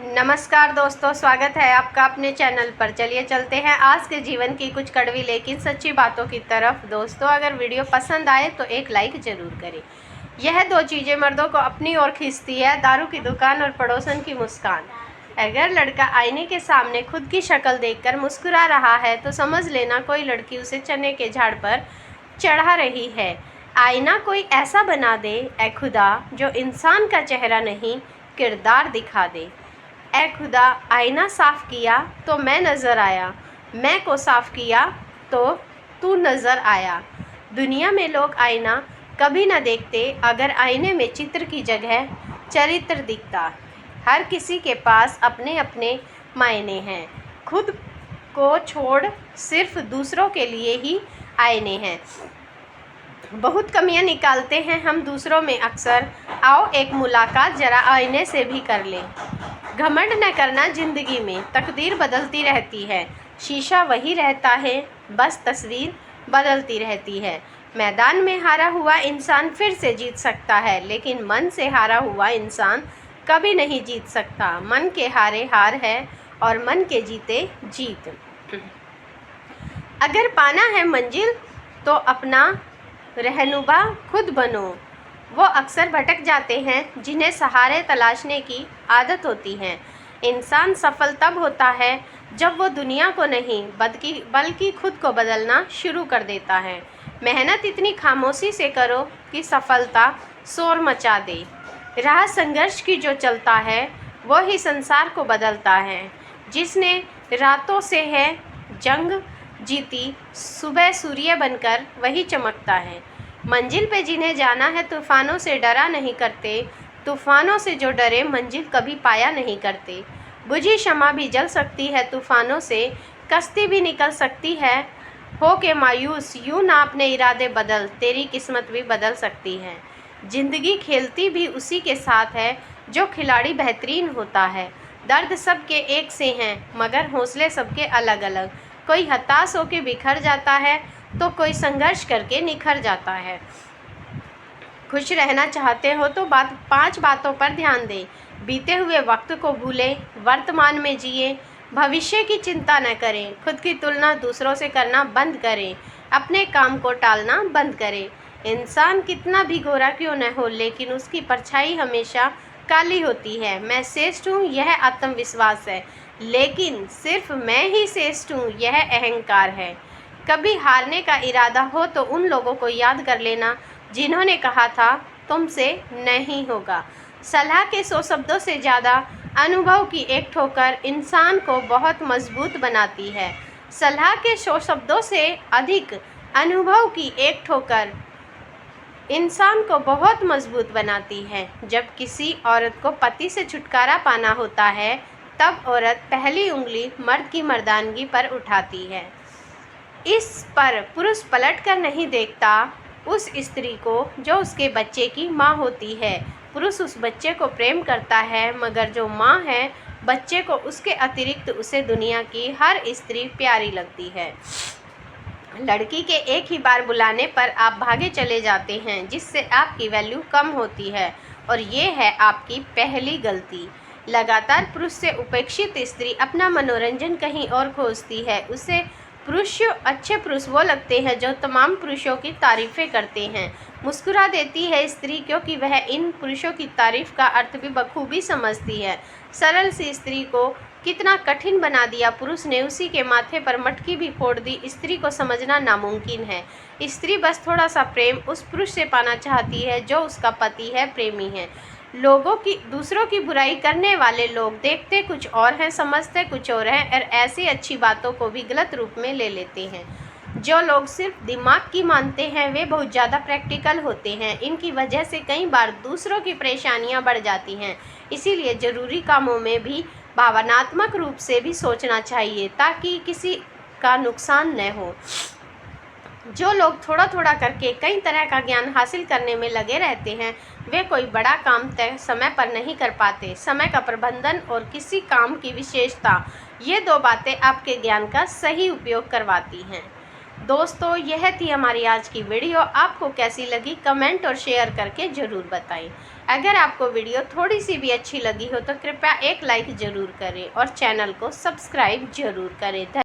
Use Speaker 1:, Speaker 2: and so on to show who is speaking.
Speaker 1: नमस्कार दोस्तों, स्वागत है आपका अपने चैनल पर। चलिए चलते हैं आज के जीवन की कुछ कड़वी लेकिन सच्ची बातों की तरफ। दोस्तों, अगर वीडियो पसंद आए तो एक लाइक ज़रूर करें। यह दो चीज़ें मर्दों को अपनी ओर खींचती है, दारू की दुकान और पड़ोसन की मुस्कान। अगर लड़का आईने के सामने खुद की शक्ल देखकर मुस्कुरा रहा है तो समझ लेना कोई लड़की उसे चने के झाड़ पर चढ़ा रही है। आईना कोई ऐसा बना दे ऐ खुदा जो इंसान का चेहरा नहीं किरदार दिखा दे। ऐ खुदा, आईना साफ़ किया तो मैं नज़र आया, मैं को साफ़ किया तो तू नज़र आया। दुनिया में लोग आईना कभी न देखते अगर आईने में चित्र की जगह चरित्र दिखता। हर किसी के पास अपने अपने मायने हैं, खुद को छोड़ सिर्फ दूसरों के लिए ही आईने हैं। बहुत कमियां निकालते हैं हम दूसरों में अक्सर, आओ एक मुलाकात ज़रा आईने से भी कर लें। घमंड न करना ज़िंदगी में, तकदीर बदलती रहती है, शीशा वही रहता है, बस तस्वीर बदलती रहती है। मैदान में हारा हुआ इंसान फिर से जीत सकता है, लेकिन मन से हारा हुआ इंसान कभी नहीं जीत सकता। मन के हारे हार है और मन के जीते जीत। अगर पाना है मंजिल तो अपना रहनुमा खुद बनो। वो अक्सर भटक जाते हैं जिन्हें सहारे तलाशने की आदत होती है। इंसान सफल तब होता है जब वो दुनिया को नहीं बल्कि खुद को बदलना शुरू कर देता है। मेहनत इतनी खामोशी से करो कि सफलता शोर मचा दे। राह संघर्ष की जो चलता है वो ही संसार को बदलता है। जिसने रातों से है जंग जीती, सुबह सूर्य बनकर वही चमकता है। मंजिल पे जिन्हें जाना है तूफ़ानों से डरा नहीं करते, तूफ़ानों से जो डरे मंजिल कभी पाया नहीं करते। बुझी शमा भी जल सकती है तूफ़ानों से, कश्ती भी निकल सकती है। हो के मायूस यूँ ना अपने इरादे बदल, तेरी किस्मत भी बदल सकती है। ज़िंदगी खेलती भी उसी के साथ है जो खिलाड़ी बेहतरीन होता है। दर्द सबके एक से हैं मगर हौसले सबके अलग अलग। कोई हताश होकर बिखर जाता है तो कोई संघर्ष करके निखर जाता है। खुश रहना चाहते हो तो 5 बातों पर ध्यान दें। बीते हुए वक्त को भूलें, वर्तमान में जिए, भविष्य की चिंता न करें, खुद की तुलना दूसरों से करना बंद करें, अपने काम को टालना बंद करें। इंसान कितना भी गोरा क्यों न हो, लेकिन उसकी परछाई हमेशा काली होती है। मैं श्रेष्ठ हूँ यह आत्मविश्वास है, लेकिन सिर्फ मैं ही श्रेष्ठ हूँ यह अहंकार है। कभी हारने का इरादा हो तो उन लोगों को याद कर लेना जिन्होंने कहा था तुमसे नहीं होगा। सलाह के 100 शब्दों से ज़्यादा अनुभव की एक ठोकर इंसान को बहुत मजबूत बनाती है। सलाह के 100 शब्दों से अधिक अनुभव की एक ठोकर इंसान को बहुत मजबूत बनाती है। जब किसी औरत को पति से छुटकारा पाना होता है तब औरत पहली उंगली मर्द की मर्दानगी पर उठाती है। इस पर पुरुष पलट कर नहीं देखता उस स्त्री को जो उसके बच्चे की माँ होती है। पुरुष उस बच्चे को प्रेम करता है, मगर जो माँ है बच्चे को उसके अतिरिक्त उसे दुनिया की हर स्त्री प्यारी लगती है। लड़की के एक ही बार बुलाने पर आप भागे चले जाते हैं, जिससे आपकी वैल्यू कम होती है, और ये है आपकी पहली गलती। लगातार पुरुष से उपेक्षित स्त्री अपना मनोरंजन कहीं और खोजती है। उसे अच्छे पुरुष वो लगते हैं जो तमाम पुरुषों की तारीफ़ें करते हैं। मुस्कुरा देती है स्त्री क्योंकि वह इन पुरुषों की तारीफ़ का अर्थ भी बखूबी समझती है। सरल सी स्त्री को कितना कठिन बना दिया पुरुष ने, उसी के माथे पर मटकी भी फोड़ दी। स्त्री को समझना नामुमकिन है। स्त्री बस थोड़ा सा प्रेम उस पुरुष से पाना चाहती है जो उसका पति है, प्रेमी है। दूसरों की बुराई करने वाले लोग देखते कुछ और हैं, समझते कुछ और हैं, और ऐसी अच्छी बातों को भी गलत रूप में ले लेते हैं। जो लोग सिर्फ दिमाग की मानते हैं वे बहुत ज़्यादा प्रैक्टिकल होते हैं। इनकी वजह से कई बार दूसरों की परेशानियां बढ़ जाती हैं। इसीलिए ज़रूरी कामों में भी भावनात्मक रूप से भी सोचना चाहिए ताकि किसी का नुकसान न हो। जो लोग थोड़ा थोड़ा करके कई तरह का ज्ञान हासिल करने में लगे रहते हैं वे कोई बड़ा काम तय समय पर नहीं कर पाते। समय का प्रबंधन और किसी काम की विशेषता, ये 2 बातें आपके ज्ञान का सही उपयोग करवाती हैं। दोस्तों, यह थी हमारी आज की वीडियो। आपको कैसी लगी कमेंट और शेयर करके ज़रूर बताएं। अगर आपको वीडियो थोड़ी सी भी अच्छी लगी हो तो कृपया एक लाइक ज़रूर करें और चैनल को सब्सक्राइब ज़रूर करें।